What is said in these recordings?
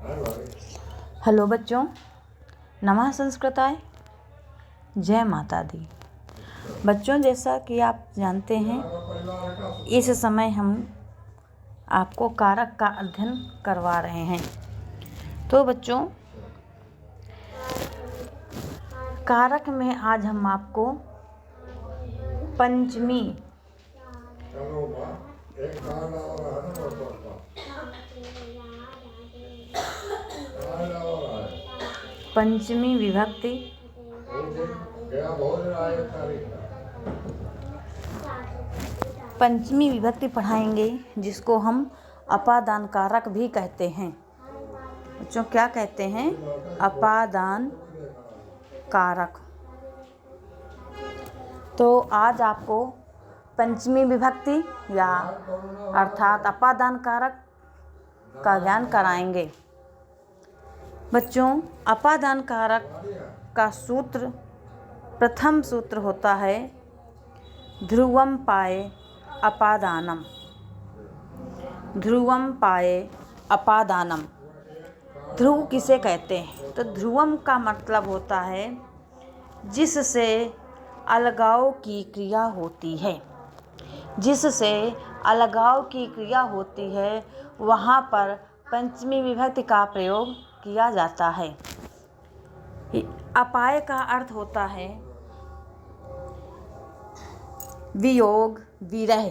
Hello बच्चों, नमः संस्कृताय, जय माता दी। बच्चों, जैसा कि आप जानते हैं, इस समय हम आपको कारक का अध्ययन करवा रहे हैं। तो बच्चों, कारक में आज हम आपको पंचमी विभक्ति पढ़ाएंगे, जिसको हम अपादान कारक भी कहते हैं। बच्चों, क्या कहते हैं? अपादान कारक। तो आज आपको पंचमी विभक्ति या अर्थात अपादान कारक का ज्ञान कराएंगे। बच्चों, अपादान कारक का सूत्र, प्रथम सूत्र होता है ध्रुवम पाए अपादानम। ध्रुवम पाए अपादानम। ध्रुव किसे कहते हैं? तो ध्रुवम का मतलब होता है जिससे अलगाव की क्रिया होती है। जिससे अलगाव की क्रिया होती है वहाँ पर पंचमी विभक्ति का प्रयोग किया जाता है। अपाय का अर्थ होता है वियोग, विरह।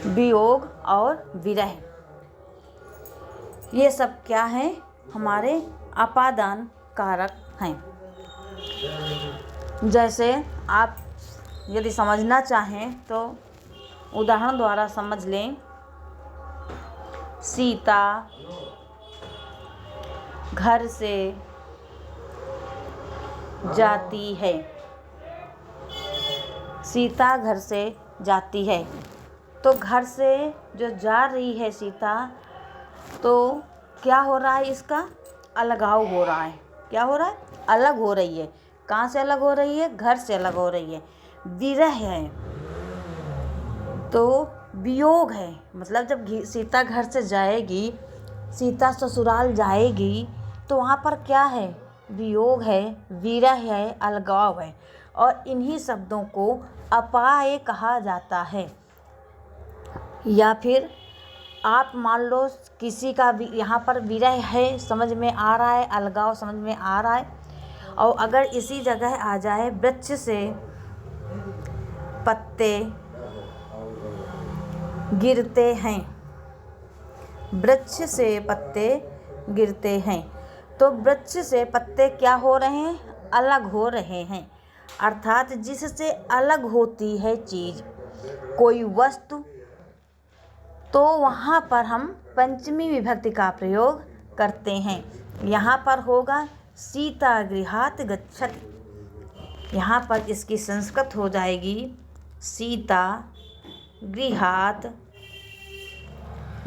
वियोग और विरह, ये सब क्या है? हमारे अपादान कारक हैं। जैसे आप यदि समझना चाहें तो उदाहरण द्वारा समझ लें। सीता घर से जाती है। सीता घर से जाती है। तो घर से जो जा रही है सीता, तो क्या हो रहा है? इसका अलगाव हो रहा है। क्या हो रहा है? अलग हो रही है। कहाँ से अलग हो रही है? घर से अलग हो रही है। विरह है तो वियोग है। मतलब जब सीता घर से जाएगी, सीता ससुराल जाएगी, तो वहाँ पर क्या है? वियोग है, विरह है, अलगाव है। और इन्हीं शब्दों को अपाय कहा जाता है। या फिर आप मान लो किसी का यहाँ पर विरह है, समझ में आ रहा है, अलगाव समझ में आ रहा है, और अगर इसी जगह आ जाए वृक्ष से पत्ते गिरते हैं। वृक्ष से पत्ते गिरते हैं। तो वृक्ष से पत्ते क्या हो रहे हैं? अलग हो रहे हैं। अर्थात जिससे अलग होती है चीज़, कोई वस्तु, तो वहाँ पर हम पंचमी विभक्ति का प्रयोग करते हैं। यहाँ पर होगा सीता गृहात् गच्छति। यहाँ पर इसकी संस्कृत हो जाएगी सीता गृहात्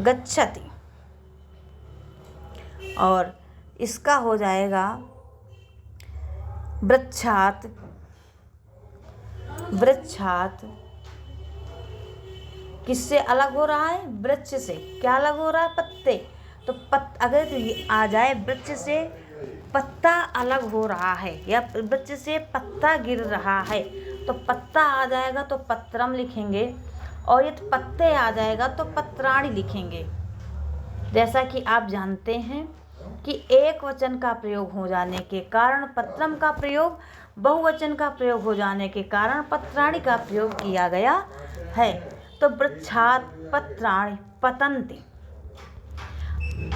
गच्छति, और इसका हो जाएगा वृक्षात्। वृक्षात् किससे अलग हो रहा है? वृक्ष से। क्या अलग हो रहा है? पत्ते। तो अगर ये आ जाए वृक्ष से पत्ता अलग हो रहा है, या वृक्ष से पत्ता गिर रहा है, तो पत्ता आ जाएगा तो पत्रम लिखेंगे, और ये पत्ते आ जाएगा तो पत्राणि लिखेंगे। जैसा कि आप जानते हैं कि एक वचन का प्रयोग हो जाने के कारण पत्रम का प्रयोग, बहुवचन का प्रयोग हो जाने के कारण पत्राणि का प्रयोग किया गया है। तो वृक्षात् पत्राणि पतन्ति,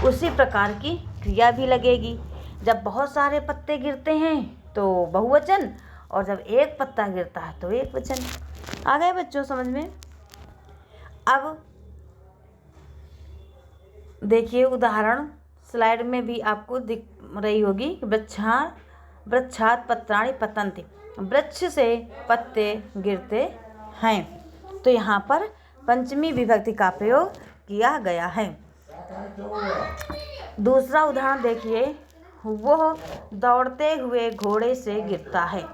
उसी प्रकार की क्रिया भी लगेगी। जब बहुत सारे पत्ते गिरते हैं तो बहुवचन, और जब एक पत्ता गिरता है तो एक वचन। आ गए बच्चों समझ में? अब देखिए उदाहरण स्लाइड में भी आपको दिख रही होगी। वृक्षात् पत्राणि पतन्ति, वृक्ष से पत्ते गिरते हैं। तो यहाँ पर पंचमी विभक्ति का प्रयोग किया गया है। दूसरा उदाहरण देखिए। वह दौड़ते हुए घोड़े से गिरता है।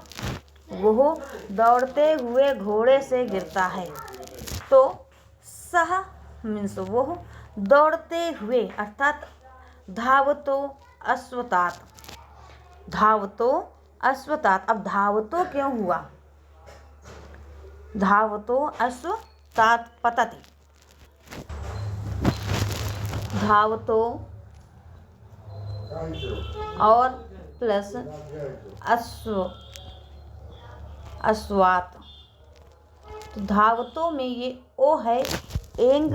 वह दौड़ते हुए घोड़े से गिरता है। तो सह मीन्स वह दौड़ते हुए, अर्थात धावतो अश्वतात, धावतो अश्वतात। अब धावतो क्यों हुआ? धावतो अश्वतात पतति, धावतो और प्लस अश्वात। तो धावतो में ये ओ है, एंग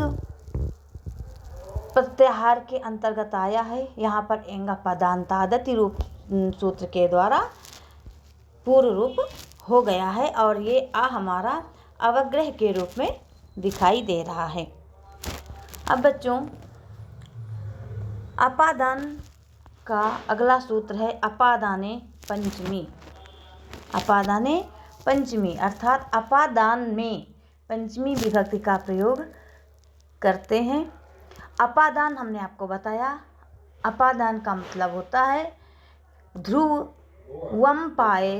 प्रत्याहार के अंतर्गत आया है। यहाँ पर एंग पदांतादति रूप सूत्र के द्वारा पूर्व रूप हो गया है और ये आ हमारा अवग्रह के रूप में दिखाई दे रहा है। अब बच्चों, अपादान का अगला सूत्र है अपादाने पंचमी। अपादाने पंचमी अर्थात अपादान में पंचमी विभक्ति का प्रयोग करते हैं। अपादान हमने आपको बताया, अपादान का मतलब होता है ध्रुवम पाए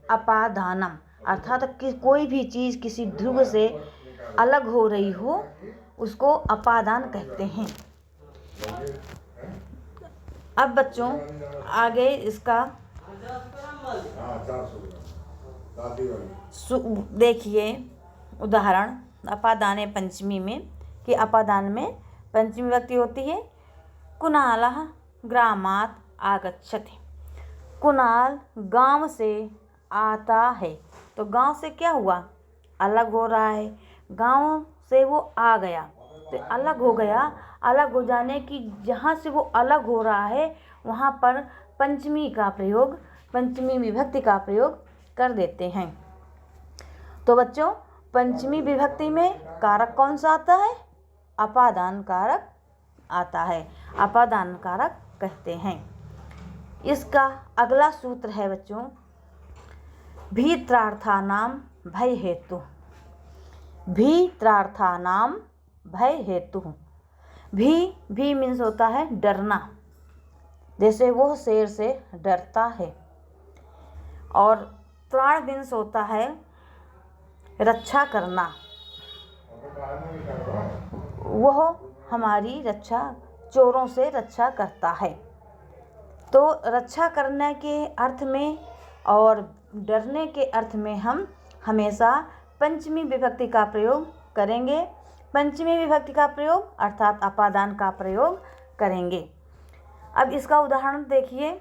अपादानम, अर्थात कि कोई भी चीज़ किसी ध्रुव से अलग हो रही हो उसको अपादान कहते हैं। अब बच्चों आगे इसका देखिए उदाहरण अपादाने पंचमी में कि अपादान में पंचमी विभक्ति होती है। कुणालः ग्रामात् आगच्छति, कुणाल गांव से आता है। तो गांव से क्या हुआ? अलग हो रहा है, गांव से वो आ गया तो अलग हो गया। अलग हो जाने की जहाँ से वो अलग हो रहा है वहाँ पर पंचमी का प्रयोग, पंचमी विभक्ति का प्रयोग कर देते हैं। तो बच्चों पंचमी विभक्ति में कारक कौन सा आता है? अपादान कारक आता है, अपादान कारक कहते हैं। इसका अगला सूत्र है बच्चों भीत्रार्थानां भय हेतु। भीत्रार्थानां भय हेतु। भी मीन्स होता है डरना, जैसे वो शेर से डरता है। और त्राण मीन्स होता है रक्षा करना, वह हमारी रक्षा, चोरों से रक्षा करता है। तो रक्षा करने के अर्थ में और डरने के अर्थ में हम हमेशा पंचमी विभक्ति का प्रयोग करेंगे। पंचमी विभक्ति का प्रयोग अर्थात अपादान का प्रयोग करेंगे। अब इसका उदाहरण देखिए।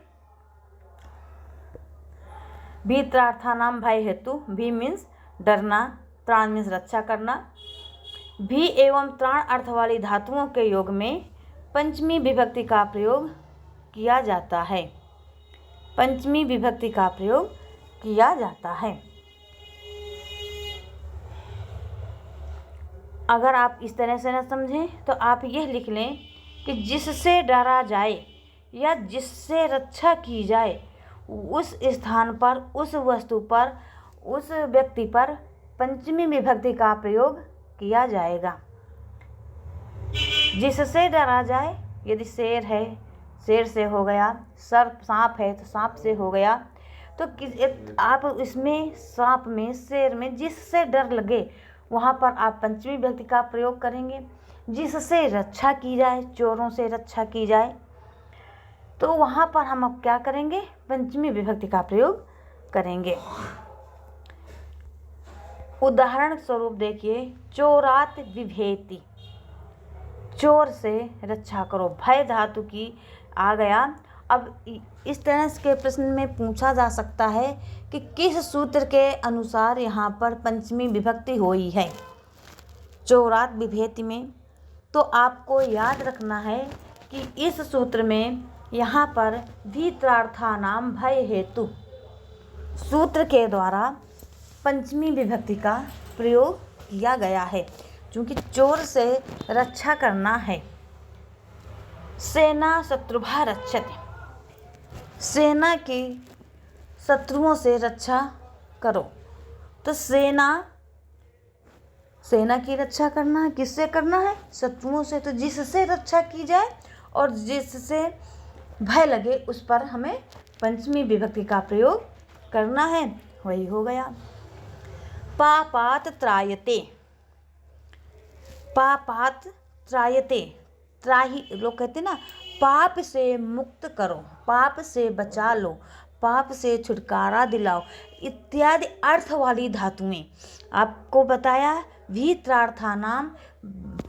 भीत्रार्थानां भय हेतु, भी मीन्स डरना, त्राण मीन्स रक्षा करना। भी एवं त्राण अर्थ वाली धातुओं के योग में पंचमी विभक्ति का प्रयोग किया जाता है। पंचमी विभक्ति का प्रयोग किया जाता है। अगर आप इस तरह से न समझें तो आप यह लिख लें कि जिससे डरा जाए या जिससे रक्षा की जाए उस स्थान पर, उस वस्तु पर, उस व्यक्ति पर पंचमी विभक्ति का प्रयोग किया जाएगा। जिससे डरा जाए, यदि शेर है शेर से हो गया, सर्प सांप है तो सांप से हो गया। तो आप इसमें सांप में, शेर में जिससे डर लगे वहाँ पर आप पंचमी विभक्ति का प्रयोग करेंगे। जिससे रक्षा की जाए, चोरों से रक्षा की जाए, तो वहाँ पर हम अब क्या करेंगे? पंचमी विभक्ति का प्रयोग करेंगे। उदाहरण स्वरूप देखिए, चोरात बिभेति, चोर से रक्षा करो। भय धातु की आ गया। अब इस तरह के प्रश्न में पूछा जा सकता है कि किस सूत्र के अनुसार यहाँ पर पंचमी विभक्ति हुई है चोरात विभेति में। तो आपको याद रखना है कि इस सूत्र में यहाँ पर भीत्रार्थानां भय हेतु सूत्र के द्वारा पंचमी विभक्ति का प्रयोग किया गया है, क्योंकि चोर से रक्षा करना है। सेना शत्रुभा रक्षति, सेना की शत्रुओं से रक्षा करो। तो सेना की रक्षा करना है, किससे करना है? शत्रुओं से। तो जिससे रक्षा की जाए और जिससे भय लगे उस पर हमें पंचमी विभक्ति का प्रयोग करना है, वही हो गया। पापात त्रायते, पापात त्रायते, त्राही, लोग कहते हैं ना, पाप से मुक्त करो, पाप से बचा लो, पाप से छुटकारा दिलाओ इत्यादि अर्थ वाली धातुएं आपको बताया। भी त्रार्थानाम,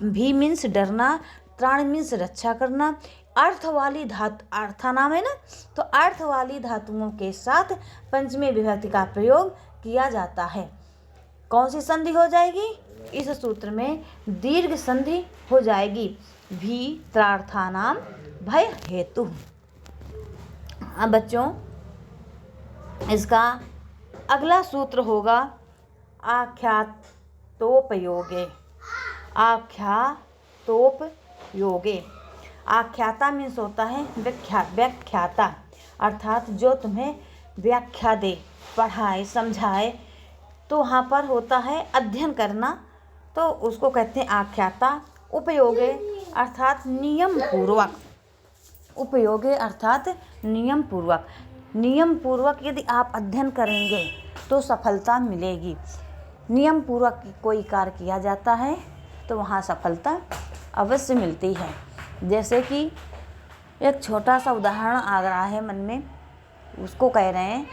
भी मीन्स डरना, त्राण मीन्स रक्षा करना, अर्थ वाली धातु, अर्थानाम है ना, तो अर्थ वाली धातुओं के साथ पंचमी विभक्ति का प्रयोग किया जाता है। कौन सी संधि हो जाएगी? इस सूत्र में दीर्घ संधि हो जाएगी। भी त्रार्थानाम भय हेतु। अब बच्चों इसका अगला सूत्र होगा आख्यातोपयोगे। आख्यातोपयोगे, आख्याता मीन्स होता है व्याख्याता, अर्थात जो तुम्हें व्याख्या दे, पढ़ाए, समझाए। तो वहाँ पर होता है अध्ययन करना, तो उसको कहते हैं आख्याता। उपयोगे अर्थात नियम पूर्वक, उपयोगे अर्थात नियम पूर्वक। नियम पूर्वक यदि आप अध्ययन करेंगे तो सफलता मिलेगी। नियम पूर्वक कोई कार्य किया जाता है तो वहाँ सफलता अवश्य मिलती है। जैसे कि एक छोटा सा उदाहरण आ रहा है मन में, उसको कह रहे हैं,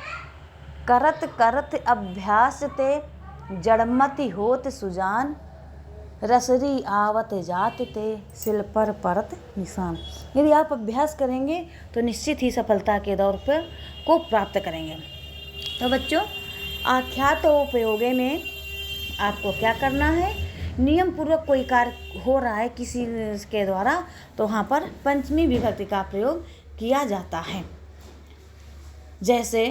करत करत अभ्यास ते जड़मति होत सुजान, रसरी आवत जात ते सिल पर परत निशान। यदि आप अभ्यास करेंगे तो निश्चित ही सफलता के दौर पर को प्राप्त करेंगे। तो बच्चों आख्यात उपयोगे में आपको क्या करना है? नियम पूर्वक कोई कार्य हो रहा है किसी के द्वारा, तो वहाँ पर पंचमी विभक्ति का प्रयोग किया जाता है। जैसे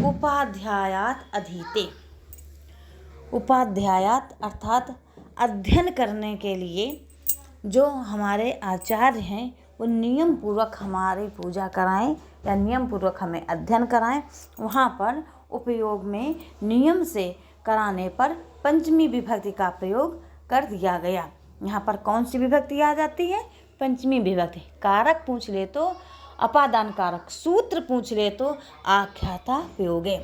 उपाध्यायात अधीते, उपाध्यायात अर्थात अध्ययन करने के लिए जो हमारे आचार्य हैं वो नियम पूर्वक हमारी पूजा कराएं या नियम पूर्वक हमें अध्ययन कराएं। वहाँ पर उपयोग में नियम से कराने पर पंचमी विभक्ति का प्रयोग कर दिया गया। यहाँ पर कौन सी विभक्ति आ जाती है? पंचमी विभक्ति। कारक पूछ ले तो अपादान कारक, सूत्र पूछ ले तो आख्याता प्रयोगे।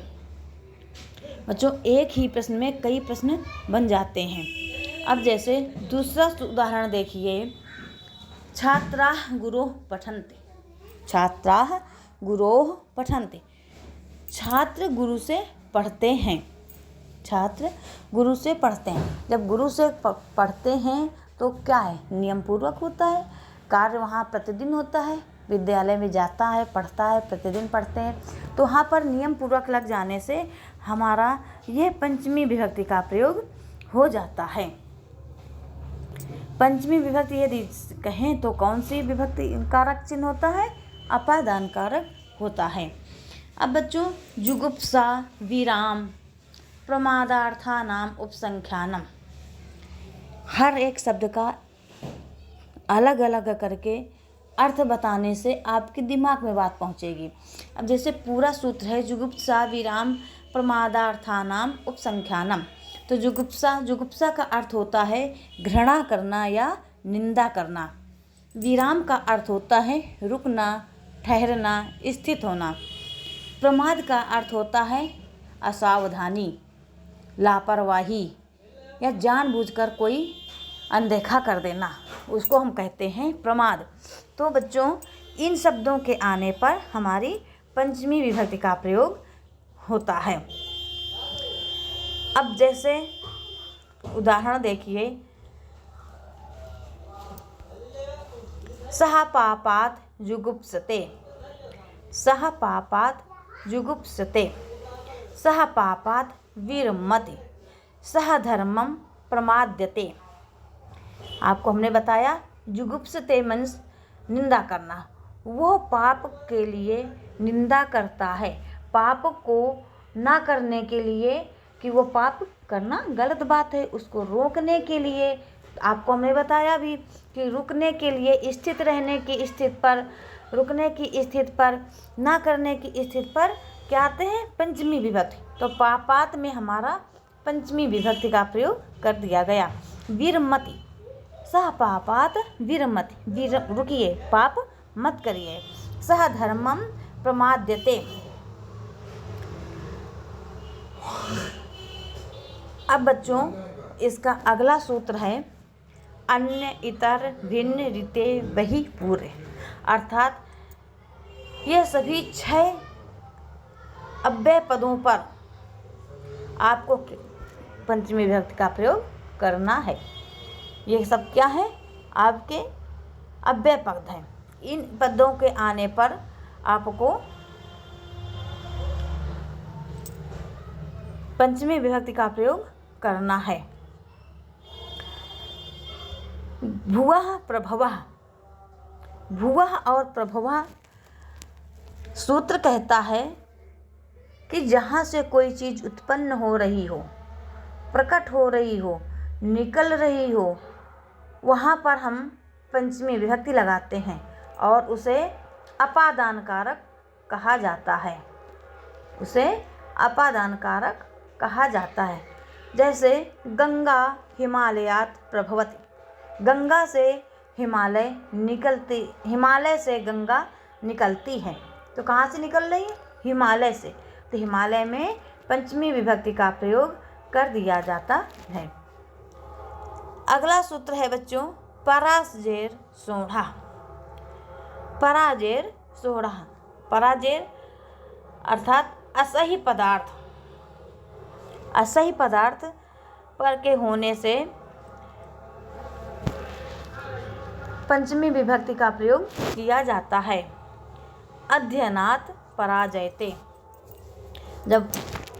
बच्चों एक ही प्रश्न में कई प्रश्न बन जाते हैं। अब जैसे दूसरा उदाहरण देखिए, छात्राः गुरोः पठन्ते, छात्राः गुरोः पठन्ते, छात्र गुरु से पढ़ते हैं, छात्र गुरु से पढ़ते हैं। जब गुरु से पढ़ते हैं तो क्या है? नियम पूर्वक होता है, कार्य वहाँ प्रतिदिन होता है, विद्यालय में जाता है, पढ़ता है, प्रतिदिन पढ़ते हैं, तो वहाँ पर नियम पूर्वक लग जाने से हमारा ये पंचमी विभक्ति का प्रयोग हो जाता है। पंचमी विभक्ति यदि कहें तो कौन सी विभक्ति कारक चिन्ह होता है? अपादान कारक होता है। अब बच्चों जुगुप्सा, विराम, प्रमादार्थानाम उपसंख्यानम, हर एक शब्द का अलग अलग करके अर्थ बताने से आपके दिमाग में बात पहुंचेगी। अब जैसे पूरा सूत्र है जुगुप्सा विराम प्रमादार्थानाम उपसंख्यानम, तो जुगुप्सा का अर्थ होता है घृणा करना या निंदा करना। विराम का अर्थ होता है रुकना, ठहरना, स्थित होना। प्रमाद का अर्थ होता है असावधानी, लापरवाही या जानबूझकर कोई अनदेखा कर देना, उसको हम कहते हैं प्रमाद। तो बच्चों इन शब्दों के आने पर हमारी पंचमी विभक्ति का प्रयोग होता है। अब जैसे उदाहरण देखिए, सह पापात जुगुप्सते, सह पापात जुगुप्सते, सह पापात विरमति, सह धर्मम प्रमाद्यते। आपको हमने बताया जुगुप्सते मीन्स निंदा करना, वो पाप के लिए निंदा करता है, पाप को ना करने के लिए, कि वो पाप करना गलत बात है, उसको रोकने के लिए आपको हमने बताया भी कि रुकने के लिए, स्थित रहने की स्थिति पर, रुकने की स्थिति पर, ना करने की स्थिति पर क्या आते हैं? पंचमी विभक्ति। तो पापात में हमारा पंचमी विभक्ति का प्रयोग कर दिया गया। विरमति, सह पापात विरमति, रुकिए, पाप मत करिए। सह धर्मम प्रमाद्यते। अब बच्चों इसका अगला सूत्र है अन्य इतर भिन्न रीते वही पूरे। अर्थात ये सभी 6 अव्यय पदों पर आपको पंचमी विभक्ति का प्रयोग करना है। ये सब क्या है? आपके अव्यय पद हैं। इन पदों के आने पर आपको पंचमी विभक्ति का प्रयोग करना है। भुवः प्रभवः। भुवः और प्रभवः सूत्र कहता है कि जहाँ से कोई चीज़ उत्पन्न हो रही हो, प्रकट हो रही हो, निकल रही हो, वहाँ पर हम पंचमी विभक्ति लगाते हैं और उसे अपादान कारक कहा जाता है। उसे अपादान कारक कहा जाता है। जैसे गंगा हिमालयात् प्रभवति। गंगा से हिमालय निकलती, हिमालय से गंगा निकलती है। तो कहाँ से निकल रही है? हिमालय से। तो हिमालय में पंचमी विभक्ति का प्रयोग कर दिया जाता है। अगला सूत्र है बच्चों पराजेर सोढ़ा। पराजेर सोढ़ा। पराजेर अर्थात असही पदार्थ। असही पदार्थ पर के होने से पंचमी विभक्ति का प्रयोग किया जाता है। अध्ययनात् पराजयते। जब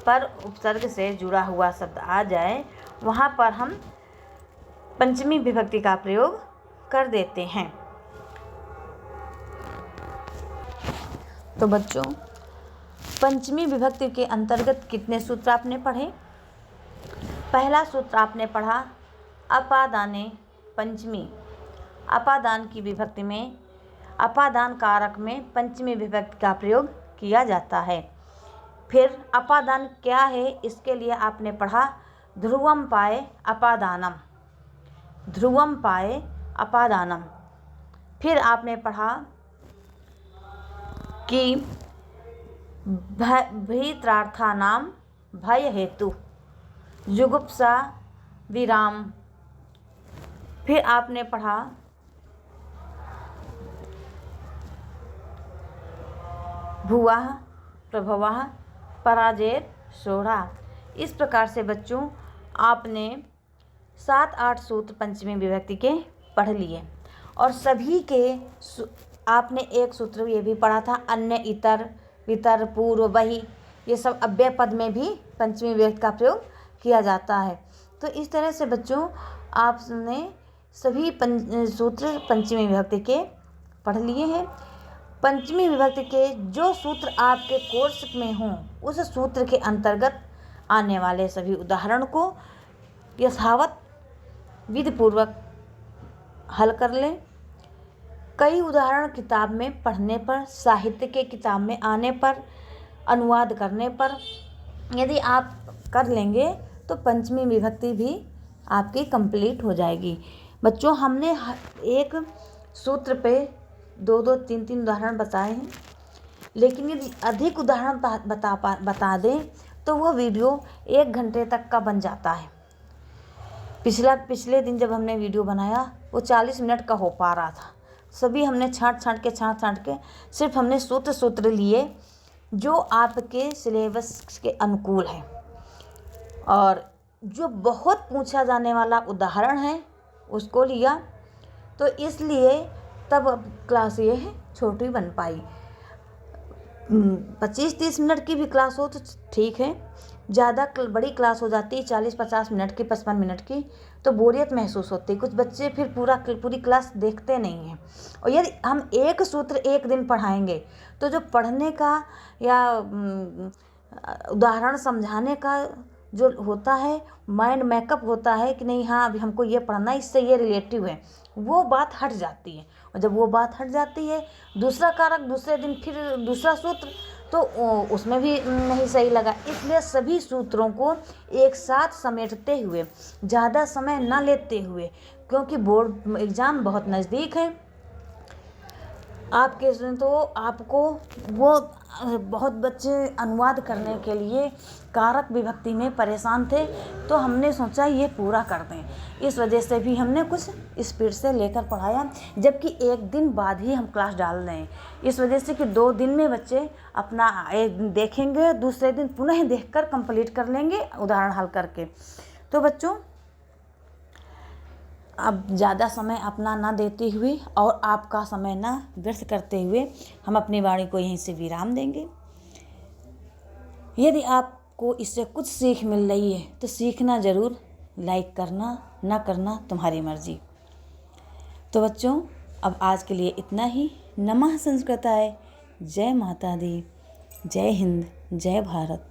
पर उपसर्ग से जुड़ा हुआ शब्द आ जाए वहाँ पर हम पंचमी विभक्ति का प्रयोग कर देते हैं। तो बच्चों पंचमी विभक्ति के अंतर्गत कितने सूत्र आपने पढ़े? पहला सूत्र आपने पढ़ा अपादाने पंचमी। अपादान की विभक्ति में, अपादान कारक में पंचमी विभक्ति का प्रयोग किया जाता है। फिर अपादान क्या है इसके लिए आपने पढ़ा ध्रुवम पाए अपादानम। ध्रुवम पाए अपादानम। फिर आपने पढ़ा कि भीत्रार्थानाम भय हेतु जुगुप्सा विराम। फिर आपने पढ़ा भुवः प्रभवः पराजेर सोढ़ा। इस प्रकार से बच्चों आपने 7-8 सूत्र पंचमी विभक्ति के पढ़ लिए और सभी के आपने एक सूत्र ये भी पढ़ा था अन्य इतर वितर पूर्व वही। ये सब अव्यय पद में भी पंचमी विभक्ति का प्रयोग किया जाता है। तो इस तरह से बच्चों आपने सभी सूत्र पंचमी विभक्ति के पढ़ लिए हैं। पंचमी विभक्ति के जो सूत्र आपके कोर्स में हों उस सूत्र के अंतर्गत आने वाले सभी उदाहरण को यथावत विधिपूर्वक हल कर लें। कई उदाहरण किताब में पढ़ने पर, साहित्य के किताब में आने पर, अनुवाद करने पर यदि आप कर लेंगे तो पंचमी विभक्ति भी आपकी कंप्लीट हो जाएगी। बच्चों हमने एक सूत्र पे 2-2, 3-3 उदाहरण बताए हैं, लेकिन यदि अधिक उदाहरण बता दें तो वह वीडियो 1 घंटे तक का बन जाता है। पिछले दिन जब हमने वीडियो बनाया वो 40 मिनट का हो पा रहा था। सभी हमने छांट छांट के सिर्फ हमने सूत्र लिए जो आपके सिलेबस के अनुकूल है और जो बहुत पूछा जाने वाला उदाहरण है उसको लिया। तो इसलिए तब क्लास ये है छोटी बन पाई। 25-30 मिनट की भी क्लास हो तो ठीक है, ज़्यादा बड़ी क्लास हो जाती है 40-50 मिनट की, 55 मिनट की, तो बोरियत महसूस होती है। कुछ बच्चे फिर पूरी क्लास देखते नहीं हैं। और यदि हम एक सूत्र एक दिन पढ़ाएंगे तो जो पढ़ने का या उदाहरण समझाने का जो होता है, माइंड मेकअप होता है कि नहीं हाँ अभी हमको ये पढ़ना है, इससे ये रिलेटिव है, वो बात हट जाती है। और जब वो बात हट जाती है दूसरा कारक दूसरे दिन फिर दूसरा सूत्र, तो उसमें भी नहीं सही लगा। इसलिए सभी सूत्रों को एक साथ समेटते हुए, ज़्यादा समय न लेते हुए, क्योंकि बोर्ड एग्ज़ाम बहुत नज़दीक है, आपके तो आपको वो बहुत बच्चे अनुवाद करने के लिए कारक विभक्ति में परेशान थे, तो हमने सोचा ये पूरा कर दें। इस वजह से भी हमने कुछ स्पीड से लेकर पढ़ाया, जबकि एक दिन बाद ही हम क्लास डाल दें, इस वजह से कि 2 दिन में बच्चे अपना एक दिन देखेंगे, दूसरे दिन पुनः देखकर कंप्लीट कर लेंगे उदाहरण हल करके। तो बच्चों, अब ज़्यादा समय अपना ना देते हुए और आपका समय ना व्यर्थ करते हुए हम अपनी वाणी को यहीं से विराम देंगे। यदि आपको इससे कुछ सीख मिल रही है तो सीखना ज़रूर, लाइक करना ना करना तुम्हारी मर्जी। तो बच्चों, अब आज के लिए इतना ही। नमः संस्कृताय। जय माता दी, जय हिंद, जय भारत।